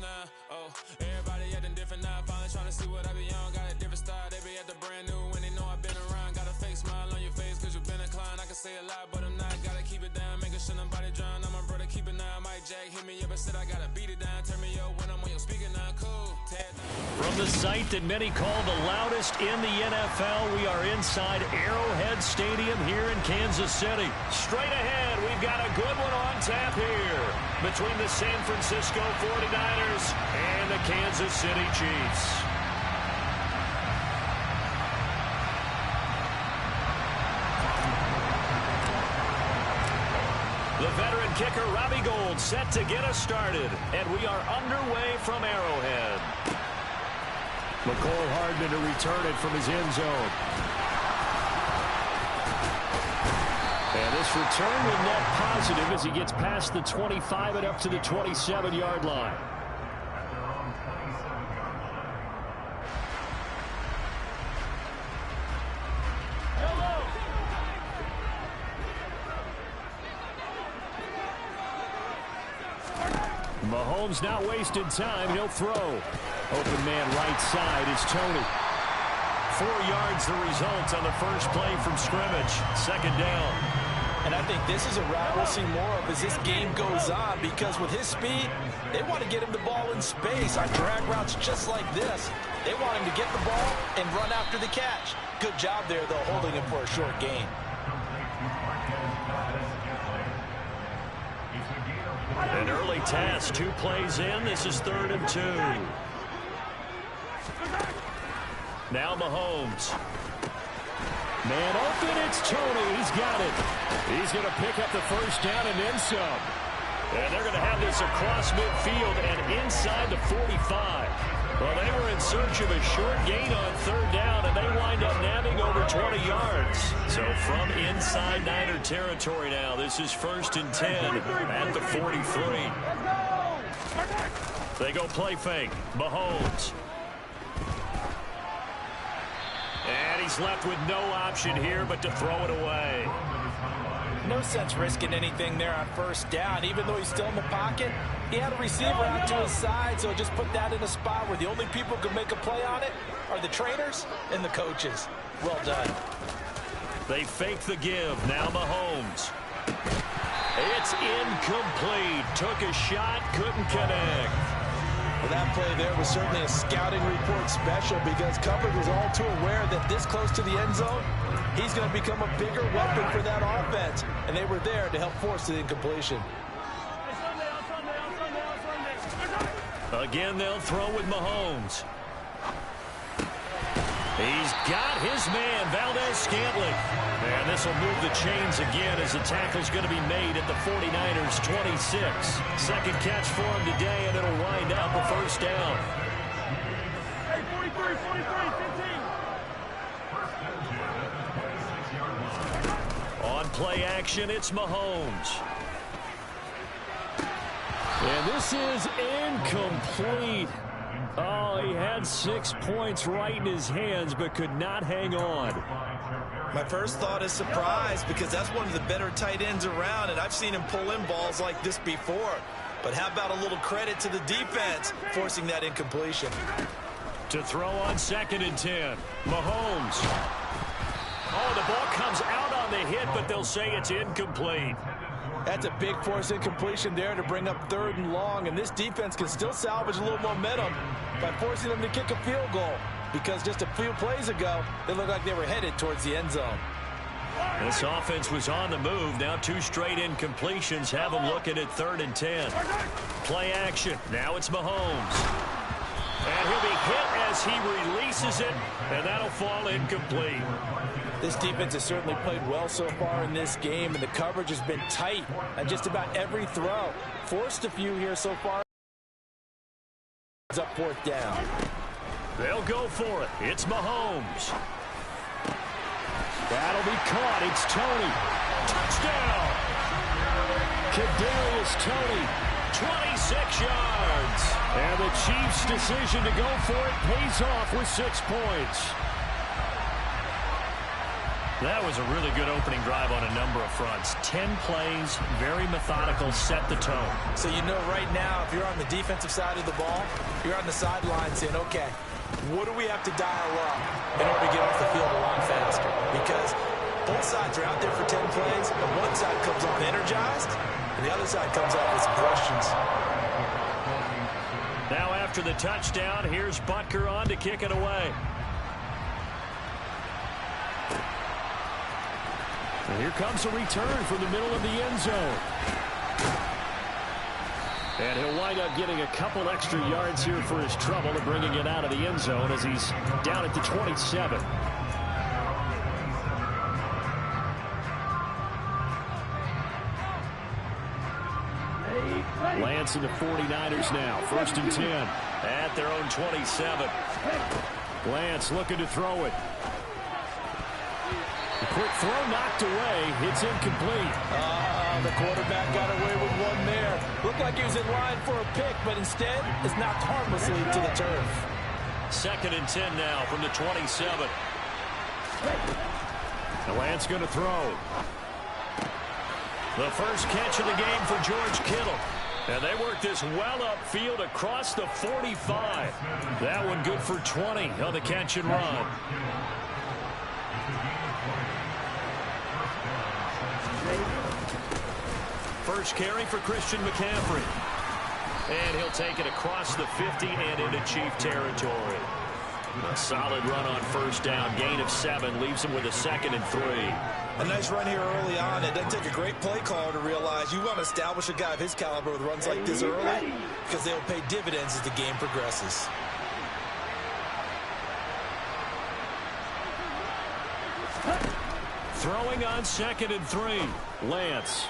now. Oh, everybody acting different now. Finally trying to see what I be on. Got a different style, they be at the brand new when they know I've been around. Got a fake smile on your face cause you been inclined. I can say a lot, but I'm not. Gotta keep it down, making sure nobody drown. I'm a brother, keep it down. Mike Jack hit me up and said I gotta beat it down. Turn me up when I'm on your speaker now. Cool. From the site that many call the loudest in the NFL, we are inside Arrowhead Stadium here in Kansas City. Straight ahead, we've got a good one on tap here between the San Francisco 49ers and the Kansas City Chiefs. The veteran kicker Robbie Gould set to get us started, and we are underway from Arrowhead. McCole Hardman to return it from his end zone. And this return will net positive as he gets past the 25 and up to the 27-yard line. Mahomes not wasting time. He'll throw. Open man right side is Tony. 4 yards the result on the first play from scrimmage. Second down. And I think this is a route we'll see more of as this game goes on, because with his speed, they want to get him the ball in space on drag routes just like this. They want him to get the ball and run after the catch. Good job there, though, holding him for a short gain. An early task, 2 plays in. This is 3rd and 2. Now Mahomes. Man open, it's Tony. He's got it. He's going to pick up the first down and then some. And they're going to have this across midfield and inside the 45. Well, they were in search of a short gain on 3rd down, and they wind up nabbing over 20 yards. So from inside Niner territory now, this is 1st and 10 at the 43. They go play fake. Mahomes. And he's left with no option here but to throw it away. No sense risking anything there on 1st down. Even though he's still in the pocket, he had a receiver out to his side, so just put that in a spot where the only people who can make a play on it are the trainers and the coaches. Well done. They fake the give. Now Mahomes. It's incomplete. Took a shot, couldn't connect. Well, that play there was certainly a scouting report special, because Cover was all too aware that this close to the end zone, he's going to become a bigger weapon for that offense, and they were there to help force the incompletion. Again, they'll throw with Mahomes. He's got his man, Valdez-Scantling. And this will move the chains again as the tackle's going to be made at the 49ers' 26. Second catch for him today, and it'll wind out the first down. Hey, 43, 15. On play action, it's Mahomes. And this is incomplete. Oh, he had 6 points right in his hands, but could not hang on. My first thought is surprise, because that's one of the better tight ends around, and I've seen him pull in balls like this before. But how about a little credit to the defense forcing that incompletion? To throw on 2nd and 10. Mahomes. Oh, the ball comes out on the hit, but they'll say it's incomplete. That's a big force incompletion there to bring up 3rd and long, and this defense can still salvage a little momentum by forcing them to kick a field goal, because just a few plays ago, they looked like they were headed towards the end zone. This offense was on the move. Now 2 straight incompletions have them looking at 3rd and 10. Play action. Now it's Mahomes. And he'll be hit as he releases it, and that'll fall incomplete. This defense has certainly played well so far in this game, and the coverage has been tight on just about every throw. Forced a few here so far. It's up 4th down. They'll go for it. It's Mahomes. That'll be caught. It's Tony. Touchdown. Kadarius Toney, 26 yards. And the Chiefs' decision to go for it pays off with 6 points. That was a really good opening drive on a number of fronts. 10 plays, very methodical, set the tone. So you know right now, if you're on the defensive side of the ball, you're on the sideline saying, okay, what do we have to dial up in order to get off the field a lot faster? Because both sides are out there for 10 plays, and one side comes off energized, and the other side comes off with some questions. Now after the touchdown, here's Butker on to kick it away. And here comes a return from the middle of the end zone. And he'll wind up getting a couple extra yards here for his trouble and bringing it out of the end zone as he's down at the 27. Lance and the 49ers now. 1st and 10 at their own 27. Lance looking to throw it. The quick throw knocked away. It's incomplete. The quarterback got away with one there. Looked like he was in line for a pick, but instead is knocked harmlessly to the turf. 2nd and 10 now from the 27. And Lance going to throw. The first catch of the game for George Kittle. And they work this well upfield across the 45. That one good for 20 on the catch and run. First carry for Christian McCaffrey. And he'll take it across the 50 and into Chief territory. A solid run on 1st down. Gain of 7 leaves him with a 2nd and 3. A nice run here early on. It doesn't take a great play caller to realize you want to establish a guy of his caliber with runs like this early because they'll pay dividends as the game progresses. Throwing on 2nd and 3. Lance.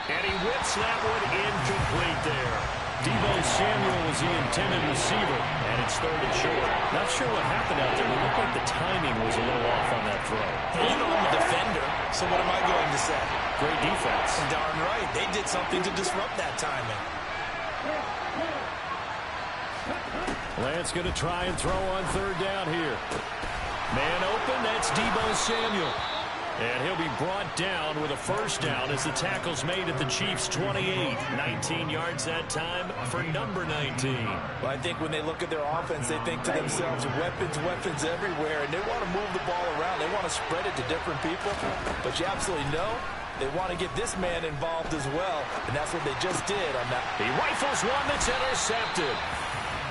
And he whips that one incomplete there. Deebo Samuel was the intended receiver, and it's 3rd and short. Not sure what happened out there. It looked like the timing was a little off on that throw. You know I'm a defender, so what am I going to say? Great defense. Darn right. They did something to disrupt that timing. Lance going to try and throw on 3rd down here. Man open, that's Deebo Samuel. And he'll be brought down with a 1st down as the tackle's made at the Chiefs' 28. 19 yards that time for number 19. Well, I think when they look at their offense, they think to themselves, weapons, weapons everywhere, and they want to move the ball around. They want to spread it to different people. But you absolutely know they want to get this man involved as well, and that's what they just did on that. He rifles one that's intercepted.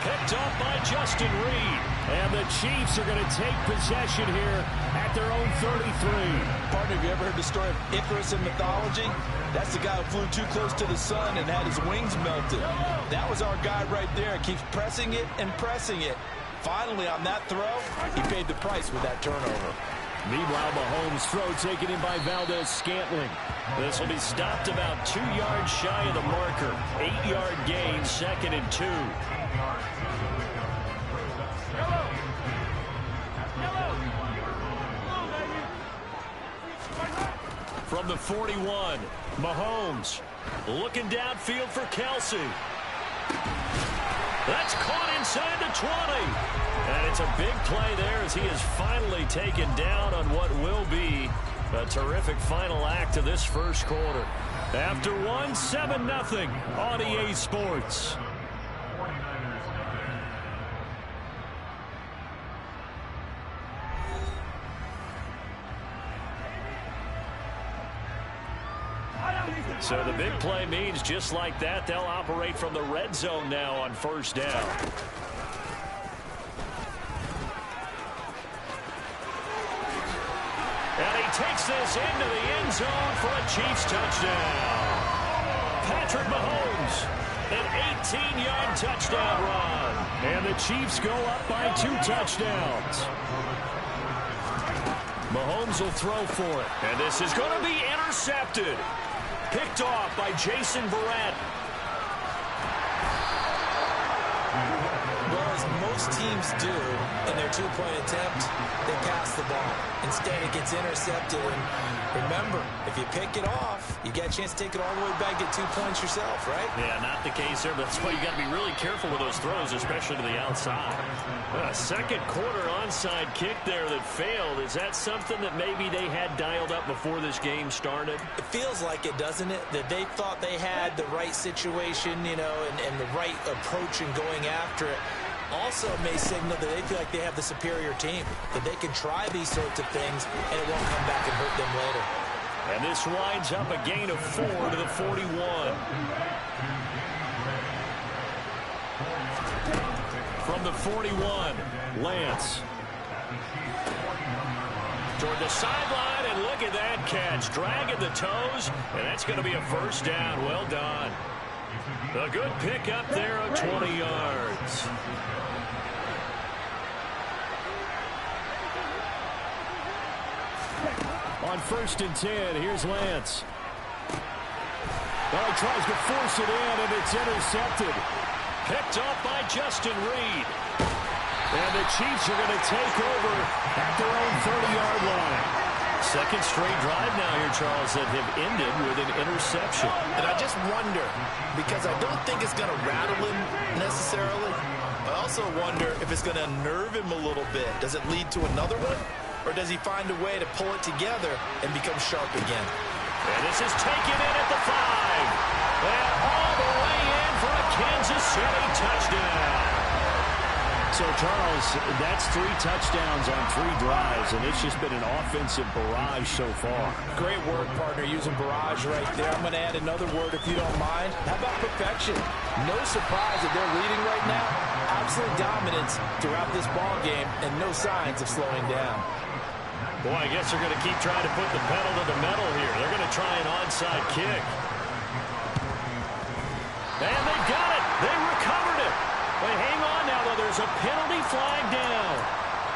Picked up by Justin Reed. And the Chiefs are going to take possession here at their own 33. Partner, have you ever heard the story of Icarus in mythology? That's the guy who flew too close to the sun and had his wings melted. That was our guy right there. Keeps pressing it and pressing it. Finally, on that throw, he paid the price with that turnover. Meanwhile, Mahomes' throw taken in by Valdez-Scantling. This will be stopped about 2 yards shy of the marker. 8-yard gain, 2nd and 2. From the 41, Mahomes looking downfield for Kelsey. That's caught inside the 20. And it's a big play there as he is finally taken down on what will be a terrific final act of this 1st quarter. After one, 7-0 on EA Sports. So the big play means just like that, they'll operate from the red zone now on 1st down. And he takes this into the end zone for a Chiefs touchdown. Patrick Mahomes, an 18-yard touchdown run. And the Chiefs go up by 2 touchdowns. Mahomes will throw for it. And this is going to be intercepted. Picked off by Jason Verrett. Well, as most most teams do in their two-point attempt, they pass the ball. Instead, it gets intercepted. And remember, if you pick it off, you get a chance to take it all the way back, get 2 points yourself, right? Yeah, not the case there, but that's why you got to be really careful with those throws, especially to the outside. Second quarter onside kick there that failed. Is that something that maybe they had dialed up before this game started? It feels like it, doesn't it? That they thought they had the right situation, you know, and the right approach in going after it. Also may signal that they feel like they have the superior team, that they can try these sorts of things and it won't come back and hurt them later. And this winds up a gain of 4 to the 41. From the 41, Lance. Toward the sideline, and look at that catch. Dragging the toes, and that's going to be a first down. Well done. A good pickup there of 20 yards. On 1st and 10, here's Lance. Well, he tries to force it in, and it's intercepted. Picked off by Justin Reed. And the Chiefs are going to take over at their own 30-yard line. Second straight drive now here, Charles, that have ended with an interception. And I just wonder, because I don't think it's going to rattle him necessarily. I also wonder if it's going to unnerve him a little bit. Does it lead to another one? Or does he find a way to pull it together and become sharp again? And this is taken in at the 5. And all the way in for a Kansas City touchdown. So, Charles, that's 3 touchdowns on 3 drives, and it's just been an offensive barrage so far. Great work, partner, using barrage right there. I'm going to add another word if you don't mind. How about perfection? No surprise that they're leading right now. Absolute dominance throughout this ball game and no signs of slowing down. Boy, I guess they're going to keep trying to put the pedal to the metal here. They're going to try an onside kick. And they got it. They recovered it. But hang on now, though. There's a penalty flag down.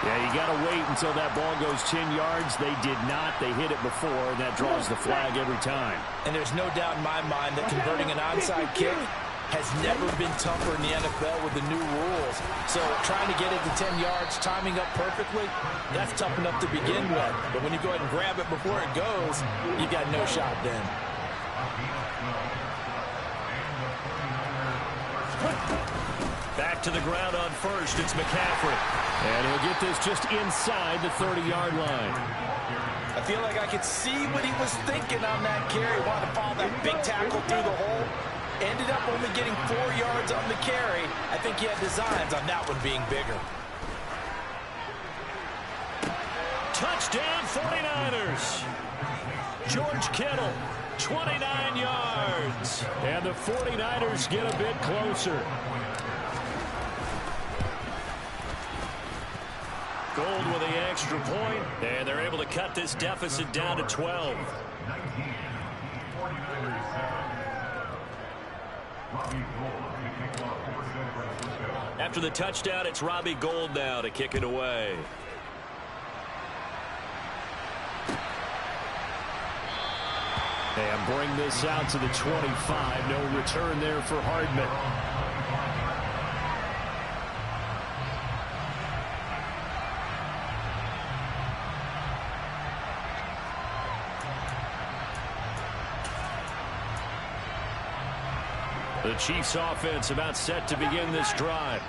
Yeah, you got to wait until that ball goes 10 yards. They did not. They hit it before, and that draws the flag every time. And there's no doubt in my mind that converting an onside kick has never been tougher in the NFL with the new rules. So trying to get it to 10 yards, timing up perfectly, that's tough enough to begin with. But when you go ahead and grab it before it goes, you got no shot then. Back to the ground on 1st. It's McCaffrey. And he'll get this just inside the 30-yard line. I feel like I could see what he was thinking on that carry. Wanted to follow that big tackle through the hole. Ended up only getting 4 yards on the carry. I think he had designs on that one being bigger. Touchdown 49ers. George Kittle, 29 yards. And the 49ers get a bit closer. Gold with the extra point, and they're able to cut this deficit down to 12. After the touchdown, it's Robbie Gould now to kick it away. And bring this out to the 25. No return there for Hardman. The Chiefs offense about set to begin this drive.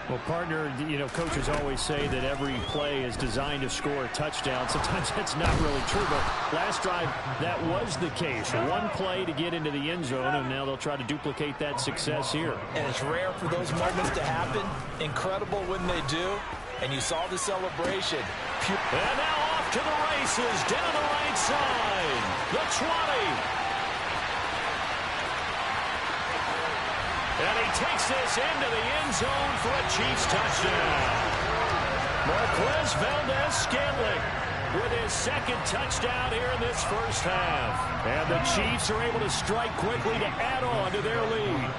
Well, partner, you know, coaches always say that every play is designed to score a touchdown. Sometimes that's not really true, but last drive, that was the case. One play to get into the end zone, and now they'll try to duplicate that success here. And it's rare for those moments to happen. Incredible when they do. And you saw the celebration. And now off to the races, down the right side. The 20. And he takes this into the end zone for a Chiefs touchdown. Marquez Valdez-Scantling with his second touchdown here in this first half. And the Chiefs are able to strike quickly to add on to their lead.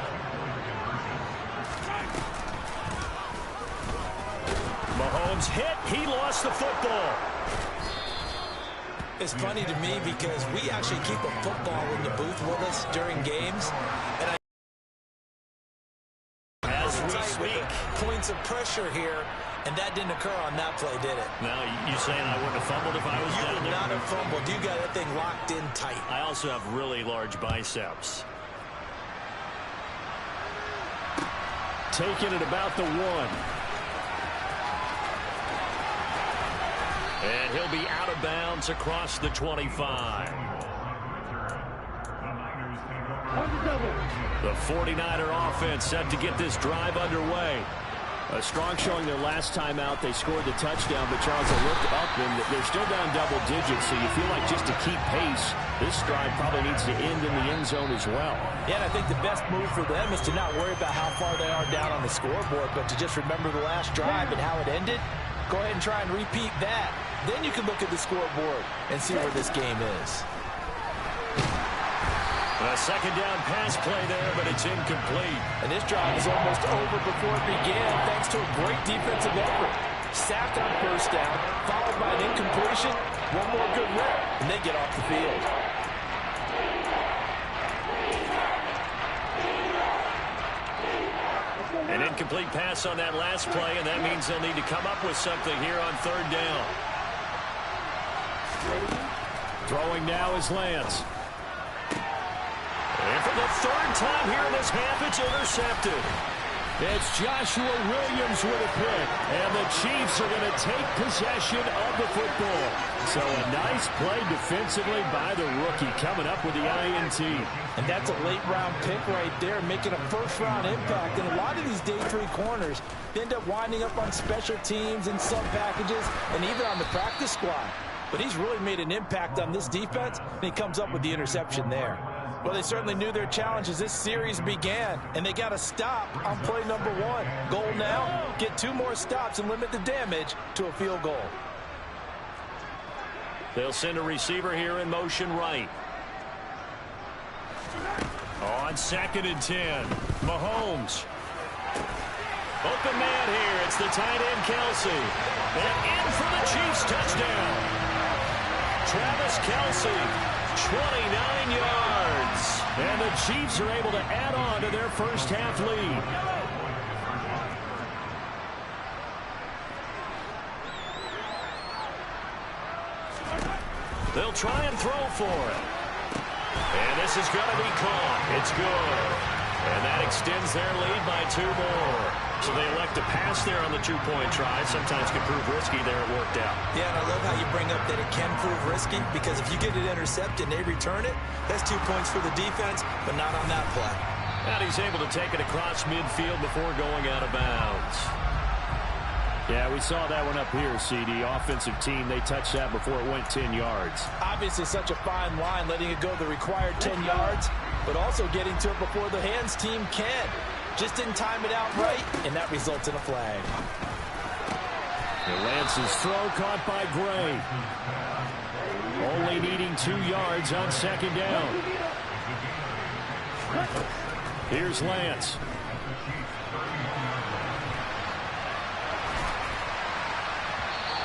Mahomes hit. He lost the football. It's funny to me because we actually keep a football in the booth with us during games. And we speak. Points of pressure here, and that didn't occur on that play, did it? Now, you saying I wouldn't have fumbled if I was down there? You would not have fumbled. You got that thing locked in tight. I also have really large biceps. Taking it about the 1. And he'll be out of bounds across the 25. The 49er offense set to get this drive underway. A strong showing their last time out. They scored the touchdown, but Charles, they looked up, and they're still down double digits, so you feel like just to keep pace, this drive probably needs to end in the end zone as well. Yeah, and I think the best move for them is to not worry about how far they are down on the scoreboard, but to just remember the last drive and how it ended. Go ahead and try and repeat that. Then you can look at the scoreboard and see where this game is. A second down pass play there, but it's incomplete. And this drive is almost over before it began, thanks to a great defensive effort. Sacked on first down, followed by an incompletion. One more good rep, and they get off the field. An incomplete pass on that last play, and that means they'll need to come up with something here on third down. Throwing now is Lance. And for the third time here in this half, it's intercepted. It's Joshua Williams with a pick, and the Chiefs are going to take possession of the football. So a nice play defensively by the rookie, coming up with the INT. And that's a late-round pick right there, making a first-round impact. And a lot of these day 3 corners end up winding up on special teams and sub-packages and even on the practice squad. But he's really made an impact on this defense, and he comes up with the interception there. Well, they certainly knew their challenge as this series began, and they got a stop on play number 1. Goal now, get 2 more stops and limit the damage to a field goal. They'll send a receiver here in motion right. On 2nd and 10, Mahomes. Open man here, it's the tight end Kelce. And in for the Chiefs touchdown. Travis Kelce, 29 yards. And the Chiefs are able to add on to their first half lead. They'll try and throw for it. And this is going to be caught. It's good. And that extends their lead by 2 more. So they elect to pass there on the 2-point try. Sometimes can prove risky. There it worked out. Yeah, and I love how you bring up that it can prove risky, because if you get it intercepted and they return it, that's 2 points for the defense, but not on that play. And he's able to take it across midfield before going out of bounds. Yeah, we saw that one up here, CD. Offensive team, they touched that before it went 10 yards. Obviously such a fine line, letting it go the required 10 yards, but also getting to it before the hands team can. Just didn't time it out right, and that results in a flag. Lance's throw caught by Gray. Only needing 2 yards on 2nd down. Here's Lance.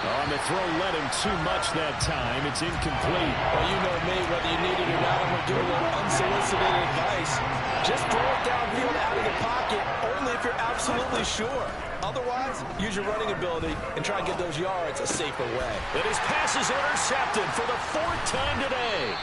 On the throw, led him too much that time. It's incomplete. Well, you know me, whether you need it or not, I'm going to give you unsolicited advice. Just throw it downfield out of the pocket, only if you're absolutely sure. Otherwise, use your running ability and try and get those yards a safer way. But his pass is intercepted for the 4th time today.